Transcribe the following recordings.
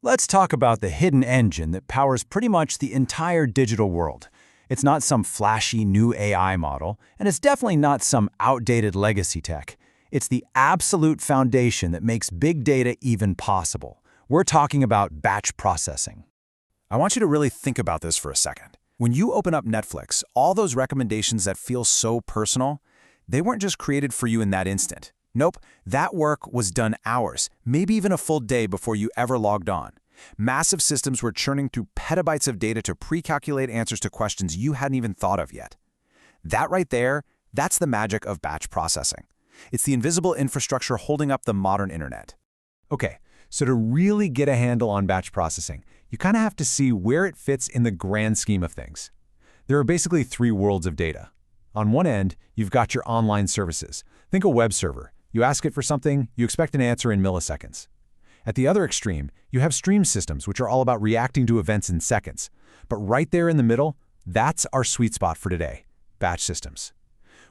Let's talk about the hidden engine that powers pretty much the entire digital world. It's not some flashy new AI model, and it's definitely not some outdated legacy tech. It's the absolute foundation that makes big data even possible. We're talking about batch processing. I want you to really think about this for a second. When you open up Netflix, all those recommendations that feel so personal, they weren't just created for you in that instant. Nope, that work was done hours, maybe even a full day before you ever logged on. Massive systems were churning through petabytes of data to pre-calculate answers to questions you hadn't even thought of yet. That right there, that's the magic of batch processing. It's the invisible infrastructure holding up the modern internet. Okay, so to really get a handle on batch processing, you kind of have to see where it fits in the grand scheme of things. There are basically three worlds of data. On one end, you've got your online services. Think a web server. You ask it for something, you expect an answer in milliseconds. At the other extreme, you have stream systems, which are all about reacting to events in seconds. But right there in the middle, that's our sweet spot for today, batch systems.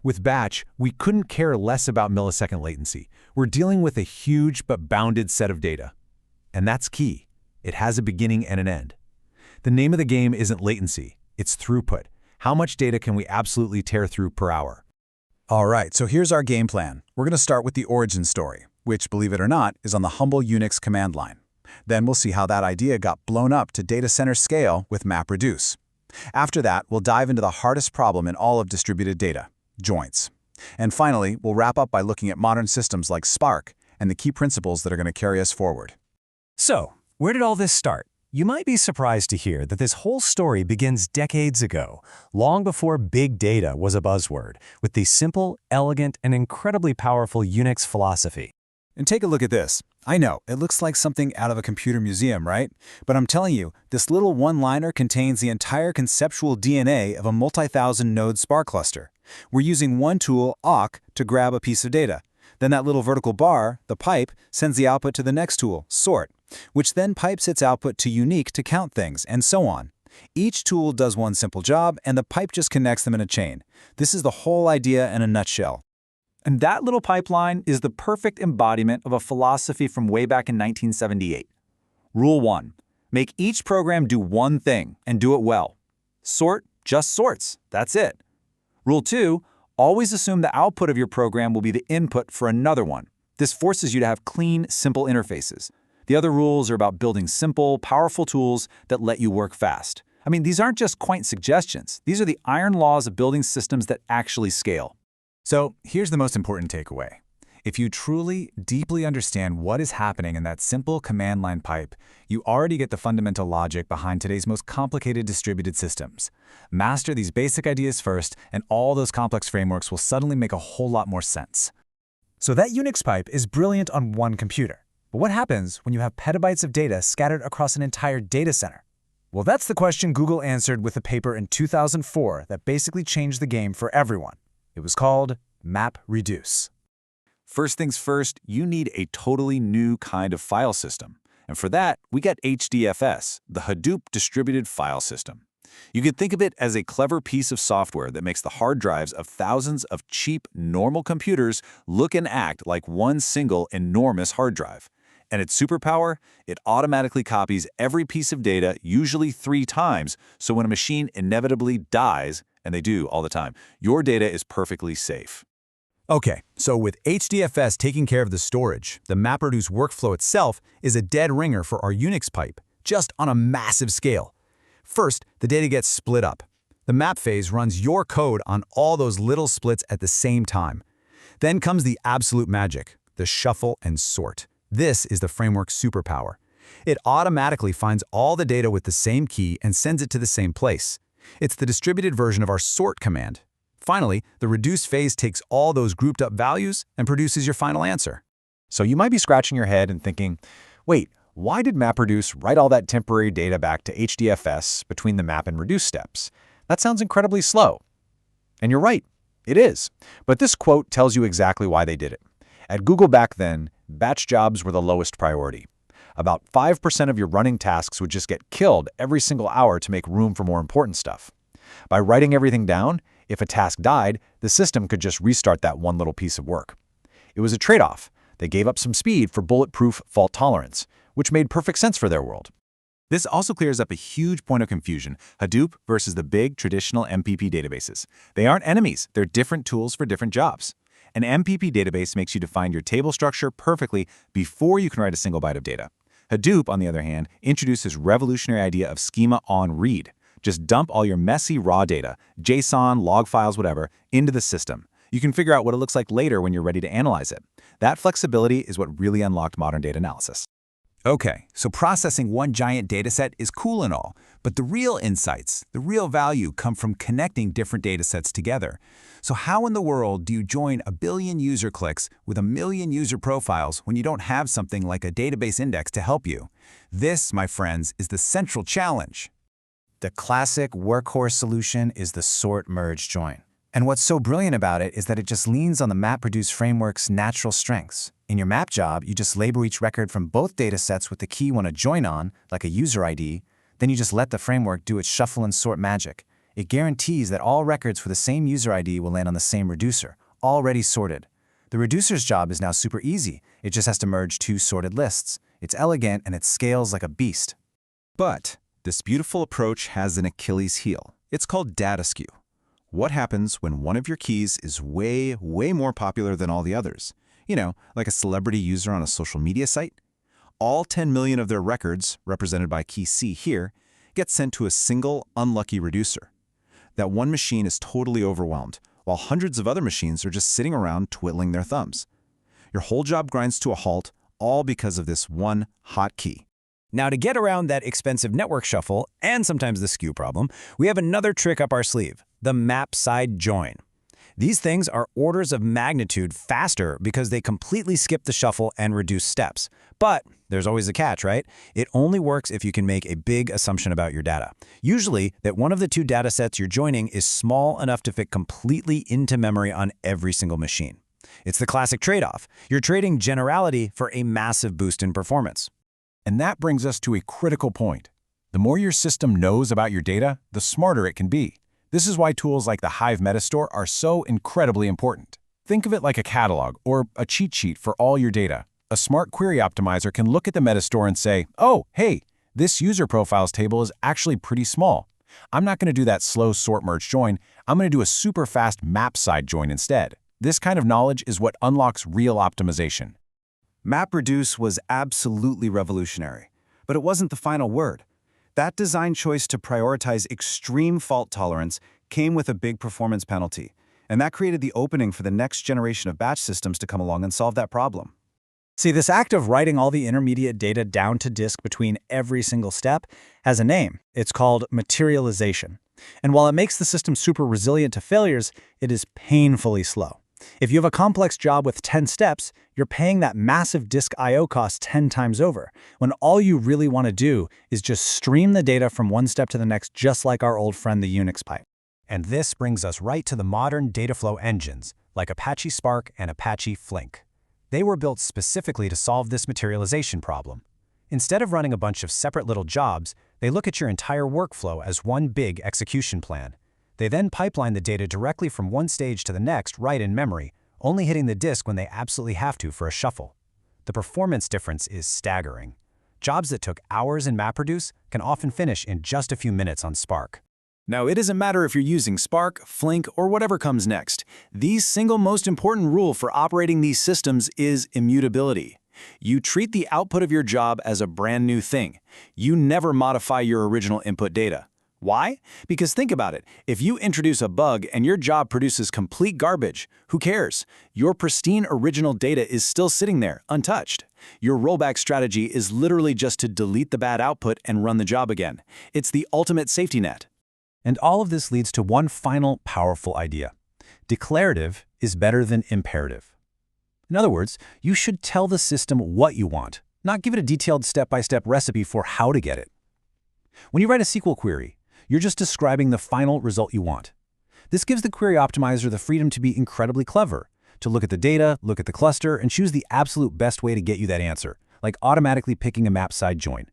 With batch, we couldn't care less about millisecond latency. We're dealing with a huge but bounded set of data. And that's key. It has a beginning and an end. The name of the game isn't latency, it's throughput. How much data can we absolutely tear through per hour? All right, so here's our game plan. We're going to start with the origin story, which, believe it or not, is on the humble Unix command line. Then we'll see how that idea got blown up to data center scale with MapReduce. After that, we'll dive into the hardest problem in all of distributed data, joins. And finally, we'll wrap up by looking at modern systems like Spark and the key principles that are going to carry us forward. So, where did all this start? You might be surprised to hear that this whole story begins decades ago, long before big data was a buzzword, with the simple, elegant, and incredibly powerful Unix philosophy. And take a look at this. I know, it looks like something out of a computer museum, right? But I'm telling you, this little one-liner contains the entire conceptual DNA of a multi-thousand-node Spark cluster. We're using one tool, awk, to grab a piece of data. Then that little vertical bar, the pipe, sends the output to the next tool, sort, which then pipes its output to unique to count things, and so on. Each tool does one simple job, and the pipe just connects them in a chain. This is the whole idea in a nutshell. And that little pipeline is the perfect embodiment of a philosophy from way back in 1978. Rule 1. Make each program do one thing, and do it well. Sort just sorts. That's it. Rule 2. Always assume the output of your program will be the input for another one. This forces you to have clean, simple interfaces. The other rules are about building simple, powerful tools that let you work fast. I mean, these aren't just quaint suggestions. These are the iron laws of building systems that actually scale. So here's the most important takeaway. If you truly, deeply understand what is happening in that simple command line pipe, you already get the fundamental logic behind today's most complicated distributed systems. Master these basic ideas first, and all those complex frameworks will suddenly make a whole lot more sense. So that Unix pipe is brilliant on one computer. But what happens when you have petabytes of data scattered across an entire data center? Well, that's the question Google answered with a paper in 2004 that basically changed the game for everyone. It was called MapReduce. First things first, you need a totally new kind of file system. And for that, we got HDFS, the Hadoop distributed file system. You could think of it as a clever piece of software that makes the hard drives of thousands of cheap, normal computers look and act like one single enormous hard drive. And its superpower, it automatically copies every piece of data, usually 3 times, so when a machine inevitably dies, and they do all the time, your data is perfectly safe. Okay, so with HDFS taking care of the storage, the MapReduce workflow itself is a dead ringer for our Unix pipe, just on a massive scale. First, the data gets split up. The map phase runs your code on all those little splits at the same time. Then comes the absolute magic, the shuffle and sort. This is the framework's superpower. It automatically finds all the data with the same key and sends it to the same place. It's the distributed version of our sort command. Finally, the reduce phase takes all those grouped up values and produces your final answer. So you might be scratching your head and thinking, wait, why did MapReduce write all that temporary data back to HDFS between the map and reduce steps? That sounds incredibly slow. And you're right, it is. But this quote tells you exactly why they did it. At Google back then, batch jobs were the lowest priority. About 5% of your running tasks would just get killed every single hour to make room for more important stuff. By writing everything down, if a task died, the system could just restart that one little piece of work. It was a trade-off. They gave up some speed for bulletproof fault tolerance, which made perfect sense for their world. This also clears up a huge point of confusion: Hadoop versus the big traditional MPP databases. They aren't enemies, they're different tools for different jobs. An MPP database makes you define your table structure perfectly before you can write a single byte of data. Hadoop, on the other hand, introduces revolutionary idea of schema on read. Just dump all your messy raw data, JSON, log files, whatever, into the system. You can figure out what it looks like later when you're ready to analyze it. That flexibility is what really unlocked modern data analysis. Okay, so processing one giant dataset is cool and all, but the real insights, the real value come from connecting different datasets together. So how in the world do you join a billion user clicks with a million user profiles when you don't have something like a database index to help you? This, my friends, is the central challenge. The classic workhorse solution is the sort-merge join. And what's so brilliant about it is that it just leans on the MapReduce framework's natural strengths. In your map job, you just label each record from both datasets with the key you want to join on, like a user ID. Then you just let the framework do its shuffle and sort magic. It guarantees that all records for the same user ID will land on the same reducer, already sorted. The reducer's job is now super easy. It just has to merge two sorted lists. It's elegant and it scales like a beast. But this beautiful approach has an Achilles heel. It's called data skew. What happens when one of your keys is way more popular than all the others? You know, like a celebrity user on a social media site? All 10 million of their records, represented by key C here, get sent to a single unlucky reducer. That one machine is totally overwhelmed, while hundreds of other machines are just sitting around twiddling their thumbs. Your whole job grinds to a halt, all because of this one hot key. Now, to get around that expensive network shuffle, and sometimes the skew problem, we have another trick up our sleeve: the map side join. These things are orders of magnitude faster because they completely skip the shuffle and reduce steps. But there's always a catch, right? It only works if you can make a big assumption about your data. Usually, that one of the two datasets you're joining is small enough to fit completely into memory on every single machine. It's the classic trade-off. You're trading generality for a massive boost in performance. And that brings us to a critical point. The more your system knows about your data, the smarter it can be. This is why tools like the Hive Metastore are so incredibly important. Think of it like a catalog or a cheat sheet for all your data. A smart query optimizer can look at the Metastore and say, oh, hey, this user profiles table is actually pretty small. I'm not going to do that slow sort merge join. I'm going to do a super fast map side join instead. This kind of knowledge is what unlocks real optimization. MapReduce was absolutely revolutionary, but it wasn't the final word. That design choice to prioritize extreme fault tolerance came with a big performance penalty, and that created the opening for the next generation of batch systems to come along and solve that problem. See, this act of writing all the intermediate data down to disk between every single step has a name. It's called materialization. And while it makes the system super resilient to failures, it is painfully slow. If you have a complex job with 10 steps, you're paying that massive disk I/O cost 10 times over, when all you really want to do is just stream the data from one step to the next, just like our old friend the Unix pipe. And this brings us right to the modern data flow engines, like Apache Spark and Apache Flink. They were built specifically to solve this materialization problem. Instead of running a bunch of separate little jobs, they look at your entire workflow as one big execution plan. They then pipeline the data directly from one stage to the next right in memory, only hitting the disk when they absolutely have to for a shuffle. The performance difference is staggering. Jobs that took hours in MapReduce can often finish in just a few minutes on Spark. Now, it doesn't matter if you're using Spark, Flink, or whatever comes next. The single most important rule for operating these systems is immutability. You treat the output of your job as a brand new thing. You never modify your original input data. Why? Because think about it. If you introduce a bug and your job produces complete garbage, who cares? Your pristine original data is still sitting there, untouched. Your rollback strategy is literally just to delete the bad output and run the job again. It's the ultimate safety net. And all of this leads to one final powerful idea. Declarative is better than imperative. In other words, you should tell the system what you want, not give it a detailed step-by-step recipe for how to get it. When you write a SQL query, you're just describing the final result you want. This gives the query optimizer the freedom to be incredibly clever, to look at the data, look at the cluster, and choose the absolute best way to get you that answer, like automatically picking a map side join.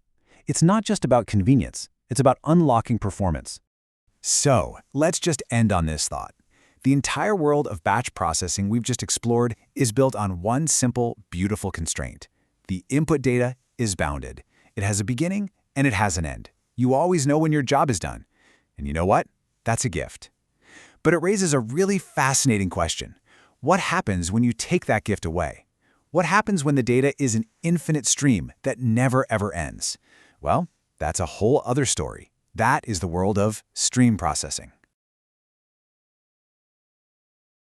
It's not just about convenience, it's about unlocking performance. So, let's just end on this thought. The entire world of batch processing we've just explored is built on one simple, beautiful constraint. The input data is bounded. It has a beginning and it has an end. You always know when your job is done. And you know what? That's a gift. But it raises a really fascinating question. What happens when you take that gift away? What happens when the data is an infinite stream that never ever ends? Well, that's a whole other story. That is the world of stream processing.